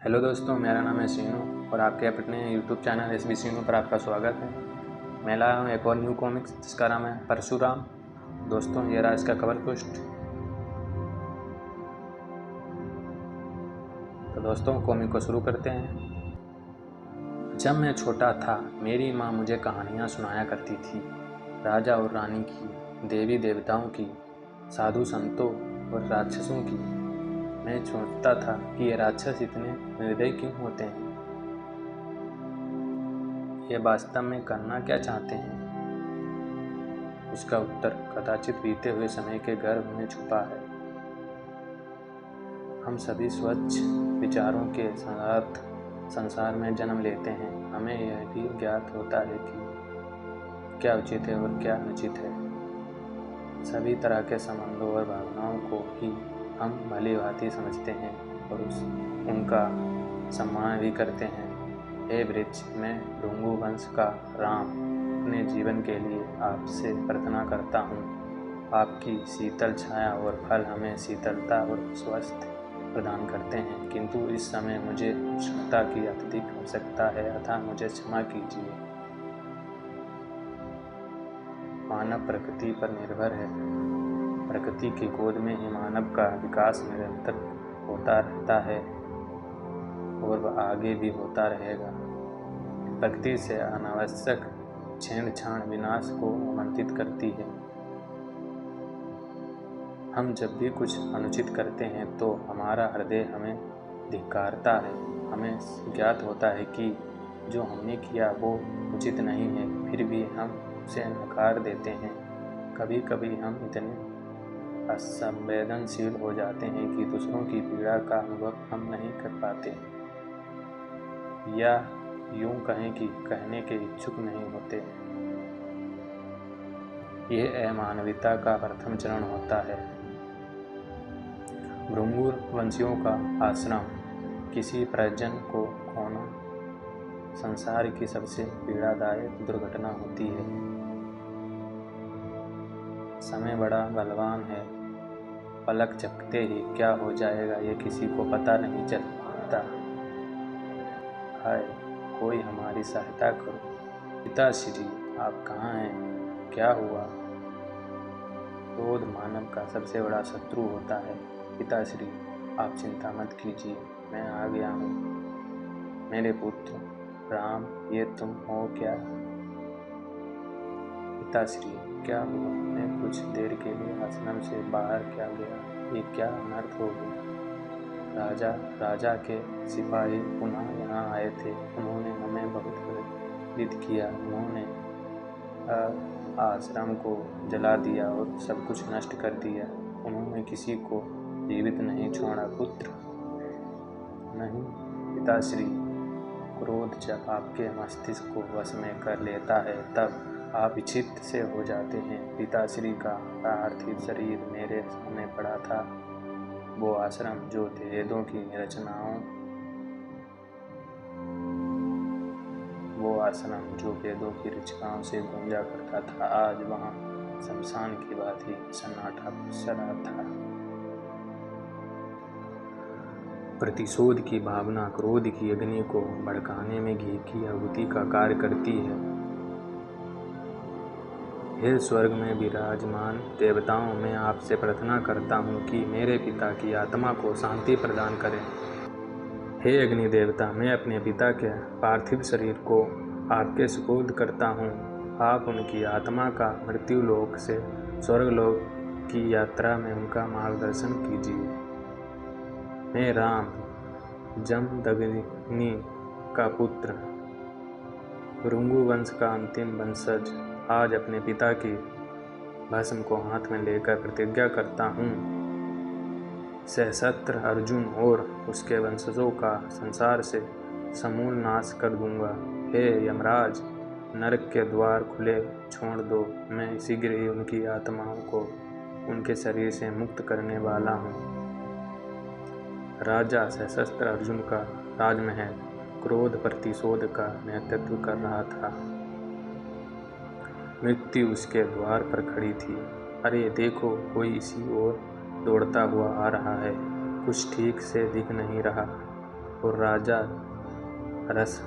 Hello दोस्तों, मेरा नाम है सीनू और आपके अपने यूट्यूब चैनल एस बी सीनू पर आपका स्वागत है। मैं लाया हूँ एक और न्यू कॉमिक्स जिसका नाम है परशुराम। दोस्तों, ये रहा इसका कवर पोस्ट। तो दोस्तों, कॉमिक को शुरू करते हैं। जब मैं छोटा था, मेरी माँ मुझे कहानियाँ सुनाया करती थी, राजा और रानी की, देवी देवताओं की, साधु संतों और राक्षसों की। मैं सोचता था कि ये राक्षस इतने निर्दयी क्यों होते हैं, ये वास्तव में करना क्या चाहते हैं। उसका उत्तर कदाचित बीते हुए समय के गर्भ में छुपा है। हम सभी स्वच्छ विचारों के साथ संसार में जन्म लेते हैं। हमें यह भी ज्ञात होता है कि क्या उचित है और क्या अनुचित है। सभी तरह के संबंधों और भावनाओं को ही हम भली भांति समझते हैं और उनका सम्मान भी करते हैं। हे वृक्ष, मैं भृंगु वंश का राम अपने जीवन के लिए आपसे प्रार्थना करता हूँ। आपकी शीतल छाया और फल हमें शीतलता और स्वास्थ्य प्रदान करते हैं, किंतु इस समय मुझे उष्णता की अत्यधिक आवश्यकता है, अतः मुझे क्षमा कीजिए। मानव प्रकृति पर निर्भर है। प्रकृति की गोद में ही मानव का विकास निरंतर होता रहता है और वह आगे भी होता रहेगा। प्रकृति से अनावश्यक छेड़छाड़ विनाश को आमंत्रित करती है। हम जब भी कुछ अनुचित करते हैं तो हमारा हृदय हमें धिक्कारता है। हमें ज्ञात होता है कि जो हमने किया वो उचित नहीं है, फिर भी हम उसे नकार देते हैं। कभी कभी हम इतने असंवेदनशील हो जाते हैं कि दूसरों की पीड़ा का अनुभव हम नहीं कर पाते, या यूं कहें कि कहने के इच्छुक नहीं होते। यह अमानवीयता का प्रथम चरण होता है। भृंगु वंशियों का आश्रम, किसी परिजन को खोना संसार की सबसे पीड़ादायक दुर्घटना होती है। समय बड़ा बलवान है, पलक झपकते ही क्या हो जाएगा ये किसी को पता नहीं चलता। हाय, कोई हमारी सहायता करो। पिताश्री, आप कहाँ हैं? क्या हुआ? क्रोध मानव का सबसे बड़ा शत्रु होता है। पिताश्री, आप चिंता मत कीजिए, मैं आ गया हूँ। मेरे पुत्र राम, ये तुम हो क्या? पिताश्री, क्या हुआ? मैं कुछ देर के लिए आश्रम से बाहर क्या गया, ये क्या अनर्थ हो गया? राजा के सिपाही पुनः यहाँ आए थे। उन्होंने हमें बहुत प्रेरित किया। उन्होंने आश्रम को जला दिया और सब कुछ नष्ट कर दिया। उन्होंने किसी को जीवित नहीं छोड़ा। पुत्र नहीं पिताश्री, क्रोध जब आपके मस्तिष्क को वश में कर लेता है तब आप विक्षिप्त से हो जाते हैं। पिताश्री का पार्थिव शरीर मेरे सामने पड़ा था। वो आश्रम जो वेदों की रचनाओं से गूंजा करता था, आज वहाँ शमशान की बात ही सन्नाटा पसरा था। प्रतिशोध की भावना क्रोध की अग्नि को भड़काने में घी की आहुति का कार्य करती है। हे स्वर्ग में विराजमान देवताओं, मैं आपसे प्रार्थना करता हूँ कि मेरे पिता की आत्मा को शांति प्रदान करें। हे अग्नि देवता, मैं अपने पिता के पार्थिव शरीर को आपके सुपुर्द करता हूँ। आप उनकी आत्मा का मृत्युलोक से स्वर्गलोक की यात्रा में उनका मार्गदर्शन कीजिए। मैं राम, जमदग्नि का पुत्र, भृंगु वंश का अंतिम वंशज, आज अपने पिता की भस्म को हाथ में लेकर प्रतिज्ञा करता हूँ, सशस्त्र अर्जुन और उसके वंशजों का संसार से समूल नाश कर दूंगा। हे यमराज, नरक के द्वार खुले छोड़ दो। मैं शीघ्र ही उनकी आत्माओं को उनके शरीर से मुक्त करने वाला हूँ। राजा सशस्त्र अर्जुन का राजमहल क्रोध प्रतिशोध का नेतृत्व कर रहा था। मृत्यु उसके द्वार पर खड़ी थी। अरे देखो, कोई इसी ओर दौड़ता हुआ आ रहा है। कुछ ठीक से दिख नहीं रहा। और राजा रस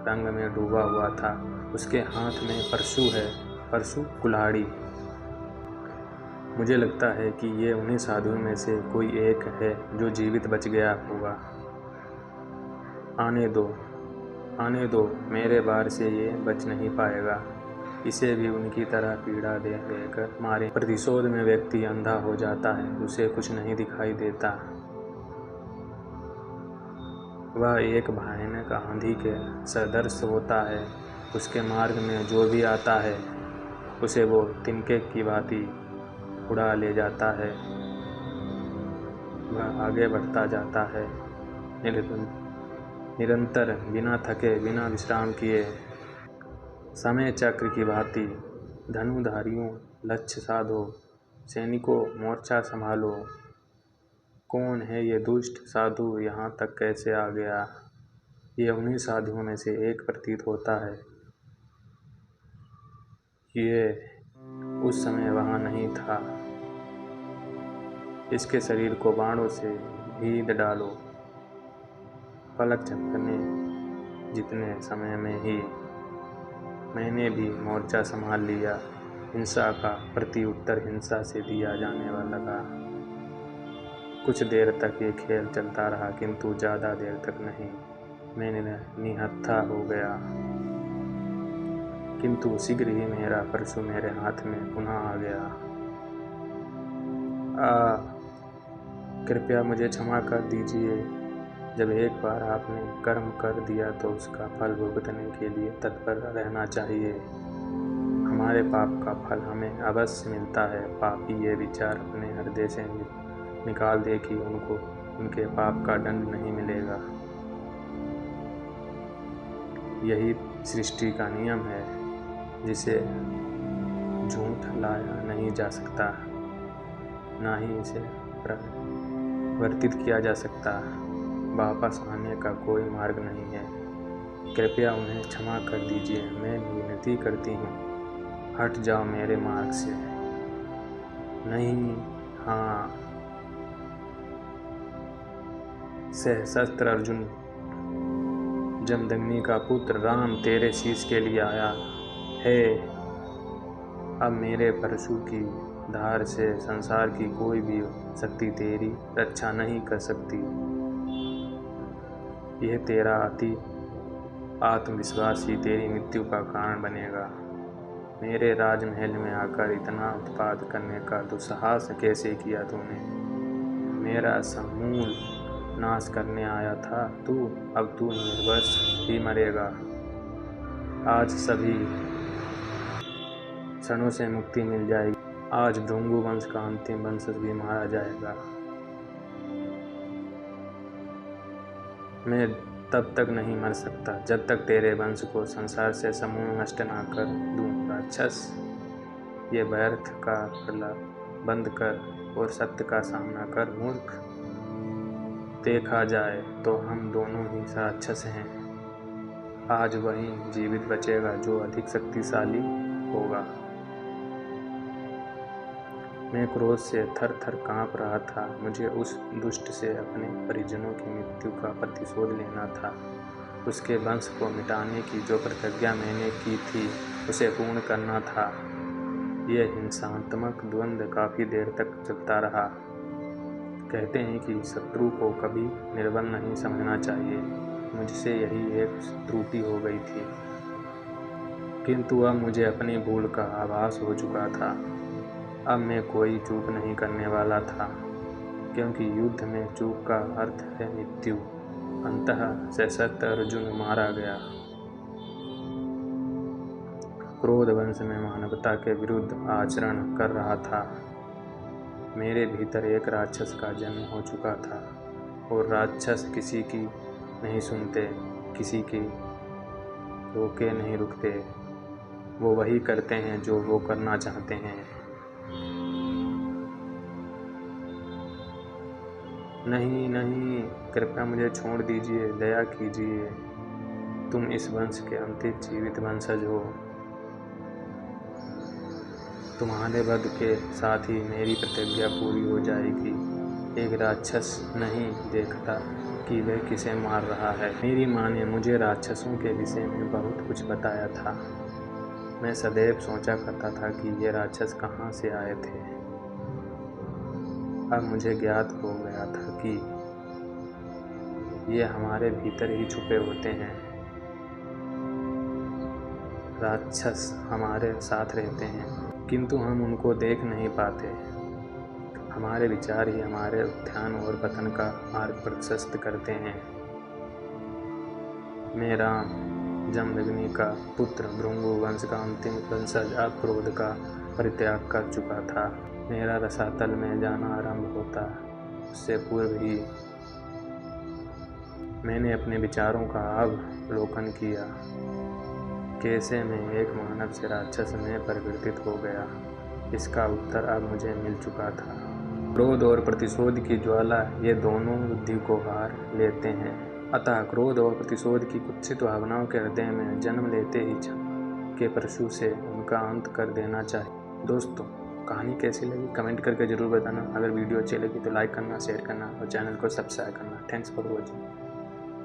रंग में डूबा हुआ था। उसके हाथ में परशु है, परशु कुल्हाड़ी। मुझे लगता है कि ये उन्हीं साधुओं में से कोई एक है जो जीवित बच गया होगा। आने दो, मेरे बार से ये बच नहीं पाएगा। इसे भी उनकी तरह पीड़ा दे देकर मारे। प्रतिशोध में व्यक्ति अंधा हो जाता है, उसे कुछ नहीं दिखाई देता। वह एक भयानक आंधी के सदृश होता है। उसके मार्ग में जो भी आता है उसे वो तिनके की भांति उड़ा ले जाता है। वह आगे बढ़ता जाता है निरंतर, बिना थके, बिना विश्राम किए, समय चक्र की भांति। धनुधारियों, लक्ष्य साधो, सैनिकों, मोर्चा संभालो। कौन है ये दुष्ट साधु, यहाँ तक कैसे आ गया? ये उन्हीं साधुओं में से एक प्रतीत होता है। ये उस समय वहाँ नहीं था। इसके शरीर को बाणों से भीद डालो। पलक झपकने जितने समय में ही मैंने भी मोर्चा संभाल लिया। हिंसा का प्रत्युत्तर हिंसा से दिया जाने वाला लगा। कुछ देर तक ये खेल चलता रहा, किंतु ज़्यादा देर तक नहीं। मैंने निहत्था हो गया, किंतु शीघ्र ही मेरा परशु मेरे हाथ में पुनः आ गया। कृपया मुझे क्षमा कर दीजिए। जब एक बार आपने कर्म कर दिया तो उसका फल भुगतने के लिए तत्पर रहना चाहिए। हमारे पाप का फल हमें अवश्य मिलता है। पापी ये विचार अपने हृदय से निकाल दे कि उनको उनके पाप का दंड नहीं मिलेगा। यही सृष्टि का नियम है, जिसे झूठ लाया नहीं जा सकता, ना ही इसे परिवर्तित किया जा सकता। वापस आने का कोई मार्ग नहीं है। कृपया उन्हें क्षमा कर दीजिए। मैं विनती करती हूँ, हट जाओ मेरे मार्ग से। नहीं, हाँ। सहस्त्र अर्जुन, जमदग्नि का पुत्र राम तेरे शीश के लिए आया है। अब मेरे परशु की धार से संसार की कोई भी शक्ति तेरी रक्षा नहीं कर सकती। यह तेरा अति आत्मविश्वास ही तेरी मृत्यु का कारण बनेगा। मेरे राजमहल में आकर इतना उत्पात करने का दुस्साहस कैसे किया तूने? मेरा समूल नाश करने आया था तू, अब तू निर्वंश ही मरेगा। आज सभी क्षणों से मुक्ति मिल जाएगी। आज भृंगु वंश का अंतिम वंशज भी मारा जाएगा। मैं तब तक नहीं मर सकता जब तक तेरे वंश को संसार से समूल नष्ट ना कर दूं। राक्षस, ये व्यर्थ का प्रलाप बंद कर और सत्य का सामना कर। मूर्ख, देखा जाए तो हम दोनों ही राक्षस हैं। आज वही जीवित बचेगा जो अधिक शक्तिशाली होगा। मैं क्रोध से थर थर काँप रहा था। मुझे उस दुष्ट से अपने परिजनों की मृत्यु का प्रतिशोध लेना था। उसके वंश को मिटाने की जो प्रतिज्ञा मैंने की थी उसे पूर्ण करना था। यह हिंसात्मक द्वंद्व काफ़ी देर तक चलता रहा। कहते हैं कि शत्रु को कभी निर्बल नहीं समझना चाहिए। मुझसे यही एक त्रुटि हो गई थी, किंतु अब मुझे अपनी भूल का आभास हो चुका था। अब मैं कोई चूक नहीं करने वाला था, क्योंकि युद्ध में चूक का अर्थ है मृत्यु। अंततः सशक्त अर्जुन मारा गया। क्रोध वंश में मानवता के विरुद्ध आचरण कर रहा था। मेरे भीतर एक राक्षस का जन्म हो चुका था, और राक्षस किसी की नहीं सुनते, किसी की रोके नहीं रुकते। वो वही करते हैं जो वो करना चाहते हैं। नहीं नहीं, कृपया मुझे छोड़ दीजिए, दया कीजिए। तुम इस वंश के अंतिम जीवित वंशज हो। तुम्हारे वध के साथ ही मेरी प्रतिज्ञा पूरी हो जाएगी। एक राक्षस नहीं देखता कि वह किसे मार रहा है। मेरी माँ ने मुझे राक्षसों के विषय में बहुत कुछ बताया था। मैं सदैव सोचा करता था कि ये राक्षस कहाँ से आए थे। अब मुझे ज्ञात हो गया था कि ये हमारे भीतर ही छुपे होते हैं। राक्षस हमारे साथ रहते हैं, किंतु हम उनको देख नहीं पाते। हमारे विचार ही हमारे उत्थान और पतन का मार्ग प्रशस्त करते हैं। मैं राम, जमदग्नि का पुत्र, भृंगु वंश का अंतिम वंशज, अब क्रोध का परित्याग कर चुका था। मेरा रसातल में जाना आरंभ होता उससे पूर्व ही मैंने अपने विचारों का अवलोकन किया। कैसे मैं एक मानव से राक्षस में परिवर्तित हो गया, इसका उत्तर अब मुझे मिल चुका था। क्रोध और प्रतिशोध की ज्वाला, ये दोनों बुद्धि को हार लेते हैं। अतः क्रोध और प्रतिशोध की कुत्सित भावनाओं के हृदय में जन्म लेते ही के परशु से उनका अंत कर देना चाहिए। दोस्तों, कहानी कैसी लगी कमेंट करके ज़रूर बताना। अगर वीडियो अच्छी लगी तो लाइक करना, शेयर करना और चैनल को सब्सक्राइब करना। Thanks for watching.